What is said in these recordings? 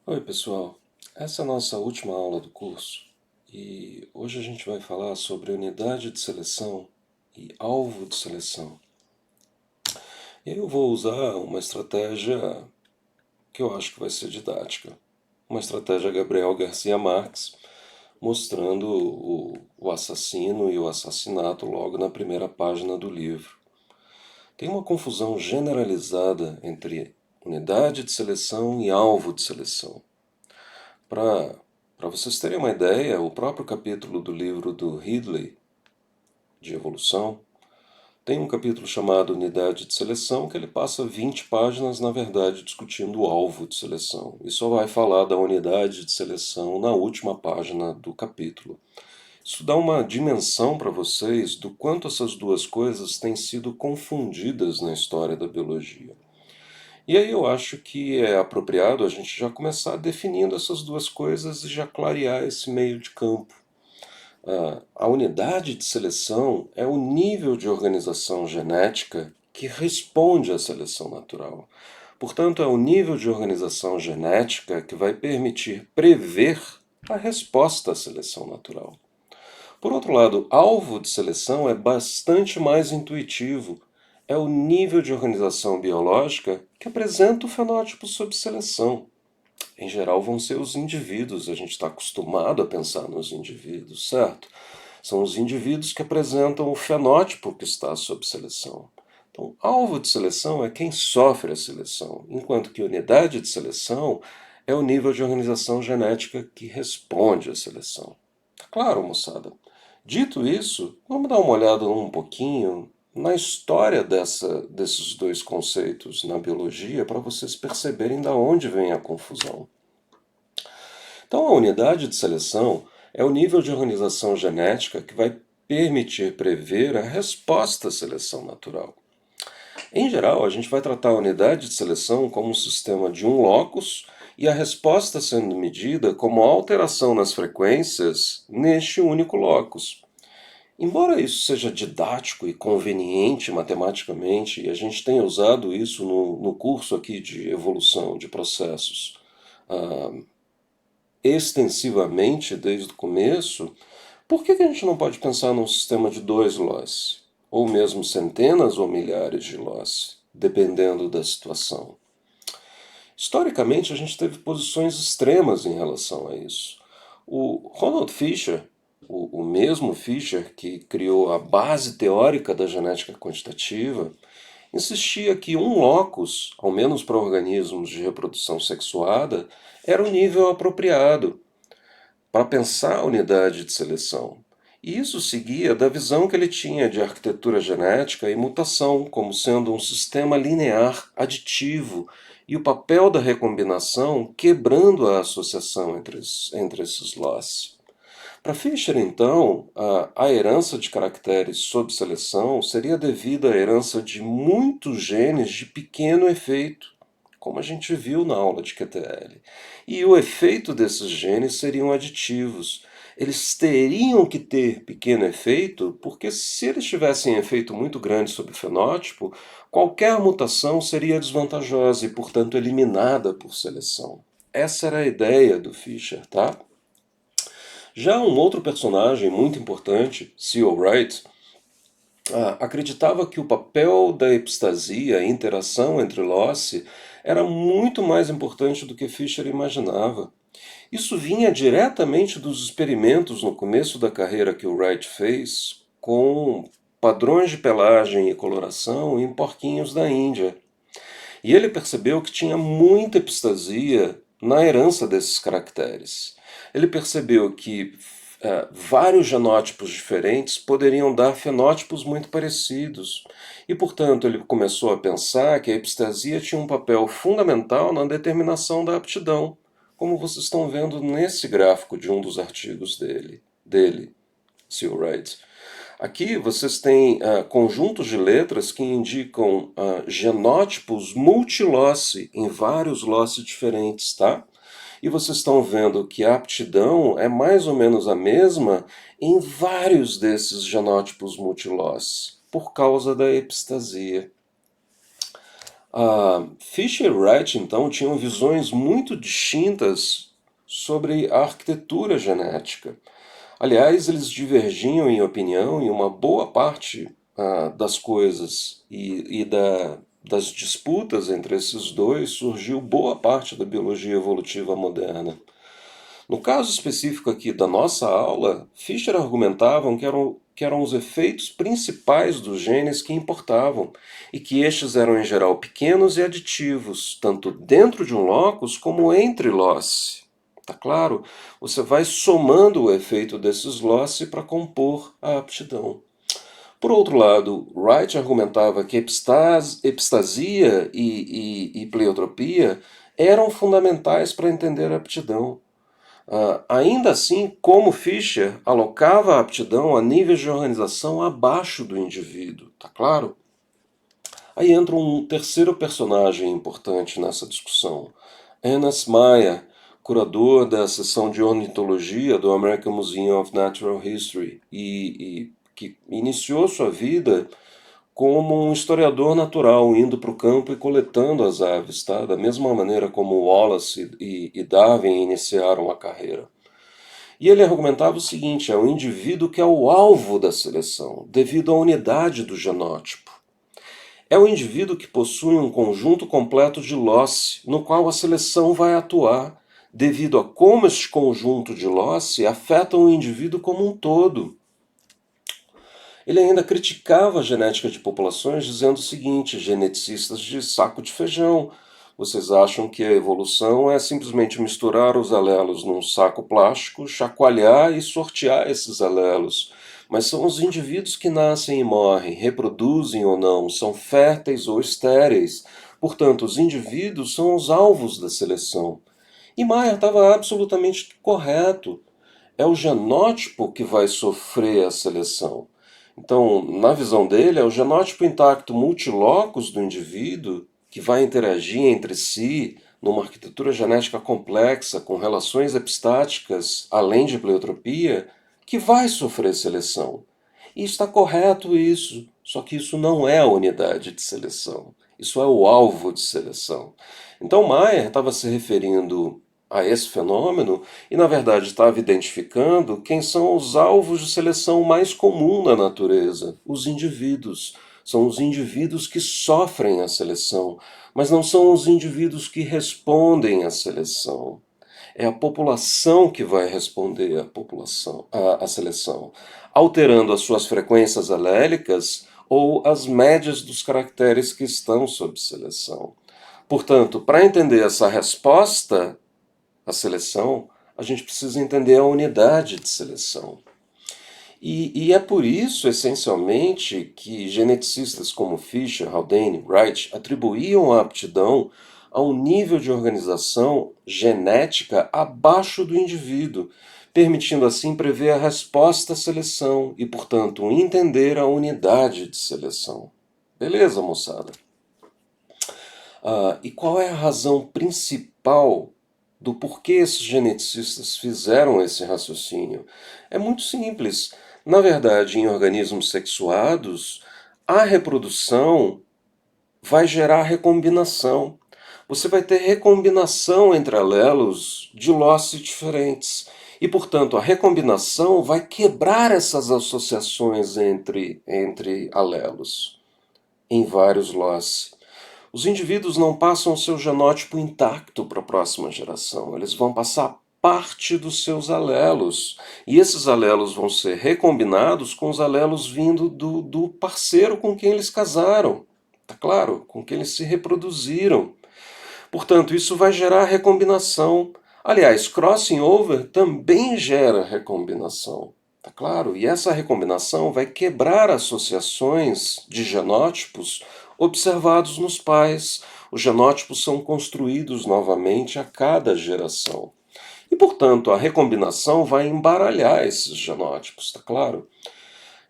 Oi, pessoal. Essa é a nossa última aula do curso e hoje a gente vai falar sobre unidade de seleção e alvo de seleção. E aí eu vou usar uma estratégia que eu acho que vai ser didática. Uma estratégia Gabriel Garcia Marques, mostrando o assassino e o assassinato logo na primeira página do livro. Tem uma confusão generalizada entre unidade de seleção e alvo de seleção. Para vocês terem uma ideia, o próprio capítulo do livro do Ridley, de evolução, tem um capítulo chamado Unidade de Seleção, que ele passa 20 páginas, na verdade, discutindo o alvo de seleção. E só vai falar da unidade de seleção na última página do capítulo. Isso dá uma dimensão para vocês do quanto essas duas coisas têm sido confundidas na história da biologia. E aí eu acho que é apropriado a gente já começar definindo essas duas coisas e já clarear esse meio de campo. A unidade de seleção é o nível de organização genética que responde à seleção natural. Portanto, é o nível de organização genética que vai permitir prever a resposta à seleção natural. Por outro lado, alvo de seleção é bastante mais intuitivo. É o nível de organização biológica que apresenta o fenótipo sob seleção. Em geral, vão ser os indivíduos, a gente está acostumado a pensar nos indivíduos, certo? São os indivíduos que apresentam o fenótipo que está sob seleção. Então, alvo de seleção é quem sofre a seleção, enquanto que unidade de seleção é o nível de organização genética que responde à seleção. Claro, moçada. Dito isso, vamos dar uma olhada um pouquinho na história desses dois conceitos na biologia para vocês perceberem de onde vem a confusão. Então, a unidade de seleção é o nível de organização genética que vai permitir prever a resposta à seleção natural. Em geral, a gente vai tratar a unidade de seleção como um sistema de um locus e a resposta sendo medida como alteração nas frequências neste único locus. Embora isso seja didático e conveniente matematicamente, e a gente tenha usado isso no curso aqui de evolução de processos extensivamente desde o começo, por que a gente não pode pensar num sistema de dois loss? Ou mesmo centenas ou milhares de loss, dependendo da situação. Historicamente, a gente teve posições extremas em relação a isso. O Ronald Fisher, o mesmo Fisher que criou a base teórica da genética quantitativa, insistia que um locus, ao menos para organismos de reprodução sexuada, era o nível apropriado para pensar a unidade de seleção. E isso seguia da visão que ele tinha de arquitetura genética e mutação como sendo um sistema linear aditivo e o papel da recombinação quebrando a associação entre esses loss. Para Fischer, então, a herança de caracteres sob seleção seria devida à herança de muitos genes de pequeno efeito, como a gente viu na aula de QTL. E o efeito desses genes seriam aditivos. Eles teriam que ter pequeno efeito, porque se eles tivessem efeito muito grande sobre o fenótipo, qualquer mutação seria desvantajosa e, portanto, eliminada por seleção. Essa era a ideia do Fischer, tá? Já um outro personagem muito importante, C.O. Wright, acreditava que o papel da epistasia, a interação entre loci, era muito mais importante do que Fischer imaginava. Isso vinha diretamente dos experimentos no começo da carreira que o Wright fez com padrões de pelagem e coloração em porquinhos da Índia. E ele percebeu que tinha muita epistasia na herança desses caracteres. Ele percebeu que vários genótipos diferentes poderiam dar fenótipos muito parecidos. E, portanto, ele começou a pensar que a epistasia tinha um papel fundamental na determinação da aptidão, como vocês estão vendo nesse gráfico de um dos artigos dele, C. Wright. Aqui vocês têm conjuntos de letras que indicam genótipos multiloci em vários loci diferentes, tá? E vocês estão vendo que a aptidão é mais ou menos a mesma em vários desses genótipos multiloci, por causa da epistasia. Fisher e Wright, então, tinham visões muito distintas sobre a arquitetura genética. Aliás, eles divergiam em opinião em uma boa parte das coisas, das disputas entre esses dois surgiu boa parte da biologia evolutiva moderna. No caso específico aqui da nossa aula, Fischer argumentavam que eram os efeitos principais dos genes que importavam, e que estes eram em geral pequenos e aditivos, tanto dentro de um locus como entre loci. Tá claro? Você vai somando o efeito desses loci para compor a aptidão. Por outro lado, Wright argumentava que epistasia e pleiotropia eram fundamentais para entender a aptidão. Ainda assim, como Fischer alocava a aptidão a níveis de organização abaixo do indivíduo, tá claro? Aí entra um terceiro personagem importante nessa discussão, Ernest Mayr, curador da seção de ornitologia do American Museum of Natural History e que iniciou sua vida como um historiador natural, indo para o campo e coletando as aves, tá? Da mesma maneira como Wallace e Darwin iniciaram a carreira. E ele argumentava o seguinte: é o indivíduo que é o alvo da seleção, devido à unidade do genótipo. É o indivíduo que possui um conjunto completo de loci, no qual a seleção vai atuar, devido a como este conjunto de loci afetam o indivíduo como um todo. Ele ainda criticava a genética de populações, dizendo o seguinte: geneticistas de saco de feijão, vocês acham que a evolução é simplesmente misturar os alelos num saco plástico, chacoalhar e sortear esses alelos. Mas são os indivíduos que nascem e morrem, reproduzem ou não, são férteis ou estéreis. Portanto, os indivíduos são os alvos da seleção. E Maia estava absolutamente correto. É o genótipo que vai sofrer a seleção. Então, na visão dele, é o genótipo intacto multilocus do indivíduo que vai interagir entre si numa arquitetura genética complexa, com relações epistáticas, além de pleiotropia, que vai sofrer seleção. E está correto isso, só que isso não é a unidade de seleção. Isso é o alvo de seleção. Então, Mayer estava se referindo a esse fenômeno e, na verdade, estava identificando quem são os alvos de seleção mais comum na natureza, os indivíduos. São os indivíduos que sofrem a seleção, mas não são os indivíduos que respondem à seleção. É a população que vai responder à seleção, alterando as suas frequências alélicas ou as médias dos caracteres que estão sob seleção. Portanto, para entender essa resposta à seleção, a gente precisa entender a unidade de seleção. E é por isso, essencialmente, que geneticistas como Fisher, Haldane, Wright atribuíam a aptidão a um nível de organização genética abaixo do indivíduo, permitindo assim prever a resposta à seleção e, portanto, entender a unidade de seleção. Beleza, moçada? E qual é a razão principal do porquê esses geneticistas fizeram esse raciocínio? É muito simples. Na verdade, em organismos sexuados, a reprodução vai gerar recombinação. Você vai ter recombinação entre alelos de loci diferentes. E, portanto, a recombinação vai quebrar essas associações entre alelos em vários loci. Os indivíduos não passam o seu genótipo intacto para a próxima geração, eles vão passar parte dos seus alelos. E esses alelos vão ser recombinados com os alelos vindo do parceiro com quem eles casaram, tá claro? Com quem eles se reproduziram. Portanto, isso vai gerar recombinação. Aliás, crossing over também gera recombinação, tá claro? E essa recombinação vai quebrar associações de genótipos observados nos pais. Os genótipos são construídos novamente a cada geração. E, portanto, a recombinação vai embaralhar esses genótipos, tá claro?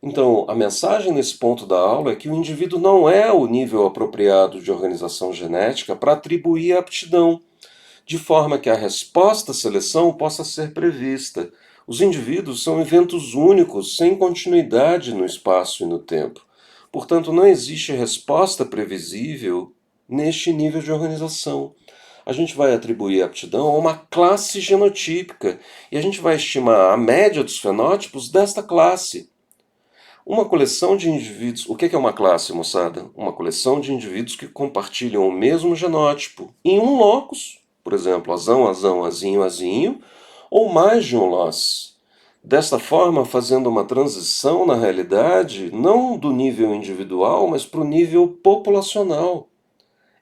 Então, a mensagem nesse ponto da aula é que o indivíduo não é o nível apropriado de organização genética para atribuir a aptidão, de forma que a resposta à seleção possa ser prevista. Os indivíduos são eventos únicos, sem continuidade no espaço e no tempo. Portanto, não existe resposta previsível neste nível de organização. A gente vai atribuir aptidão a uma classe genotípica e a gente vai estimar a média dos fenótipos desta classe. Uma coleção de indivíduos. O que é uma classe, moçada? Uma coleção de indivíduos que compartilham o mesmo genótipo em um locus, por exemplo, azão, azão, azinho, azinho, ou mais de um loss. Desta forma, fazendo uma transição na realidade, não do nível individual, mas para o nível populacional.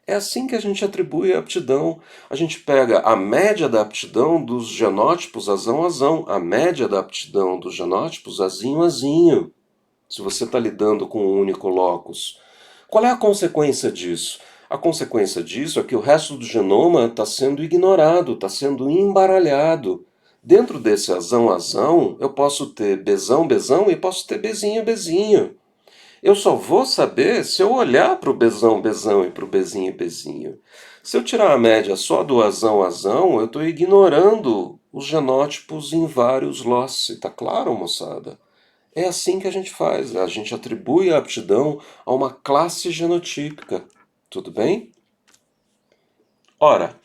É assim que a gente atribui a aptidão. A gente pega a média da aptidão dos genótipos azão-azão, a média da aptidão dos genótipos azinho-azinho, se você está lidando com um único locus. Qual é a consequência disso? A consequência disso é que o resto do genoma está sendo ignorado, está sendo embaralhado. Dentro desse azão-azão, eu posso ter bezão-bezão e posso ter bezinho-bezinho. Eu só vou saber se eu olhar para o bezão-bezão e para o bezinho-bezinho. Se eu tirar a média só do azão-azão, eu estou ignorando os genótipos em vários lossi. Tá claro, moçada? É assim que a gente faz. A gente atribui a aptidão a uma classe genotípica. Tudo bem? Ora,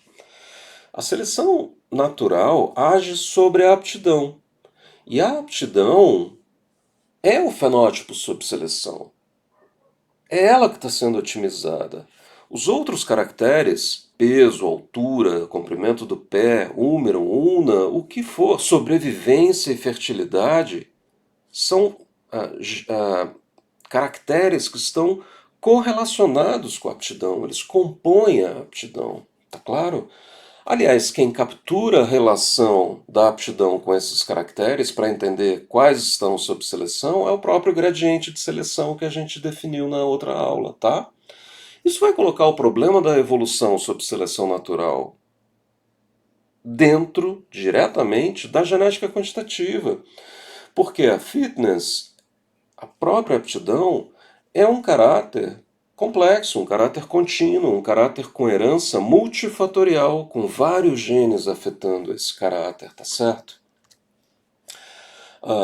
a seleção natural age sobre a aptidão. E a aptidão é o fenótipo sob seleção. É ela que está sendo otimizada. Os outros caracteres, peso, altura, comprimento do pé, húmero, una, o que for, sobrevivência e fertilidade, são caracteres que estão correlacionados com a aptidão, eles compõem a aptidão, tá claro? Aliás, quem captura a relação da aptidão com esses caracteres para entender quais estão sob seleção é o próprio gradiente de seleção que a gente definiu na outra aula, tá? Isso vai colocar o problema da evolução sob seleção natural dentro, diretamente, da genética quantitativa, porque a fitness, a própria aptidão, é um caráter complexo, um caráter contínuo, um caráter com herança multifatorial, com vários genes afetando esse caráter, tá certo?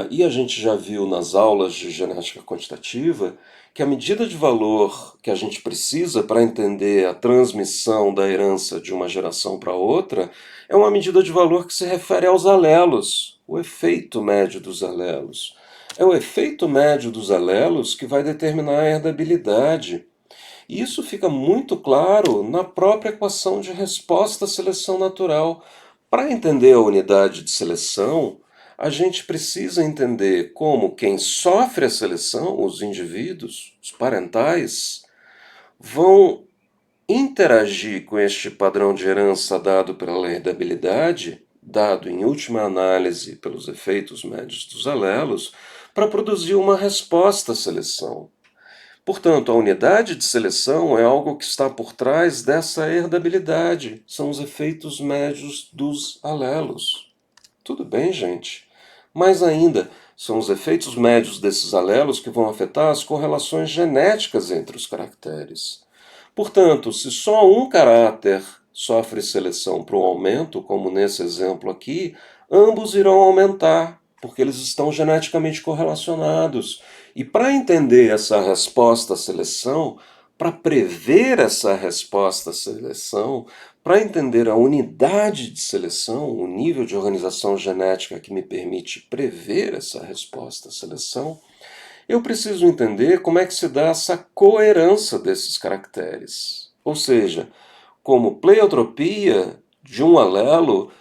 E a gente já viu nas aulas de genética quantitativa que a medida de valor que a gente precisa para entender a transmissão da herança de uma geração para outra é uma medida de valor que se refere aos alelos, o efeito médio dos alelos. É o efeito médio dos alelos que vai determinar a herdabilidade. E isso fica muito claro na própria equação de resposta à seleção natural. Para entender a unidade de seleção, a gente precisa entender como quem sofre a seleção, os indivíduos, os parentais, vão interagir com este padrão de herança dado pela herdabilidade, dado em última análise pelos efeitos médios dos alelos, para produzir uma resposta à seleção. Portanto, a unidade de seleção é algo que está por trás dessa herdabilidade, são os efeitos médios dos alelos. Tudo bem, gente? Mais ainda, são os efeitos médios desses alelos que vão afetar as correlações genéticas entre os caracteres. Portanto, se só um caráter sofre seleção para um aumento, como nesse exemplo aqui, ambos irão aumentar, porque eles estão geneticamente correlacionados. E para entender essa resposta à seleção, para prever essa resposta à seleção, para entender a unidade de seleção, o nível de organização genética que me permite prever essa resposta à seleção, eu preciso entender como é que se dá essa coerência desses caracteres. Ou seja, como pleiotropia de um alelo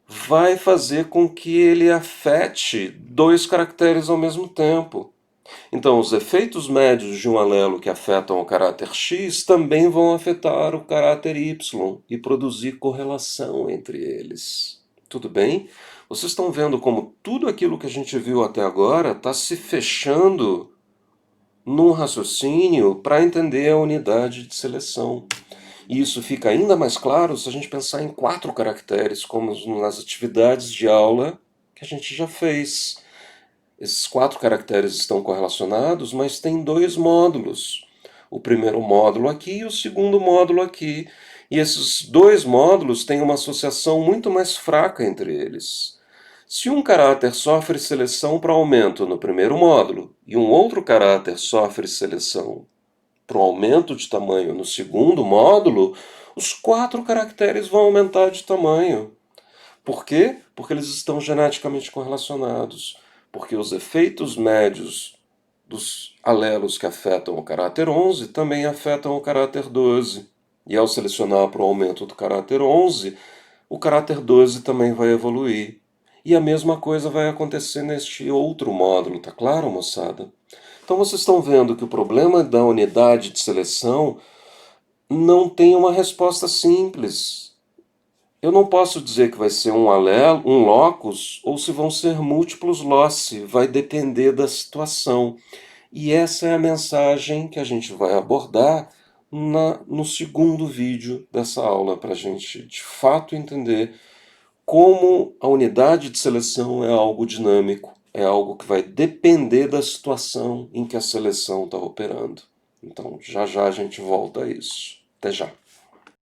vai fazer com que ele afete dois caracteres ao mesmo tempo. Então, os efeitos médios de um alelo que afetam o caráter X também vão afetar o caráter Y e produzir correlação entre eles. Tudo bem? Vocês estão vendo como tudo aquilo que a gente viu até agora está se fechando num raciocínio para entender a unidade de seleção. E isso fica ainda mais claro se a gente pensar em 4 caracteres, como nas atividades de aula que a gente já fez. Esses 4 caracteres estão correlacionados, mas tem 2 módulos. O primeiro módulo aqui e o segundo módulo aqui. E esses 2 módulos têm uma associação muito mais fraca entre eles. Se um caráter sofre seleção para aumento no primeiro módulo e um outro caráter sofre seleção para o aumento de tamanho no segundo módulo, os 4 caracteres vão aumentar de tamanho. Por quê? Porque eles estão geneticamente correlacionados. Porque os efeitos médios dos alelos que afetam o caráter 11 também afetam o caráter 12. E ao selecionar para o aumento do caráter 11, o caráter 12 também vai evoluir. E a mesma coisa vai acontecer neste outro módulo, tá claro, moçada? Então vocês estão vendo que o problema da unidade de seleção não tem uma resposta simples. Eu não posso dizer que vai ser um alelo, um locus, ou se vão ser múltiplos loci, vai depender da situação. E essa é a mensagem que a gente vai abordar no segundo vídeo dessa aula, para a gente de fato entender como a unidade de seleção é algo dinâmico, é algo que vai depender da situação em que a seleção está operando. Então, já já a gente volta a isso. Até já.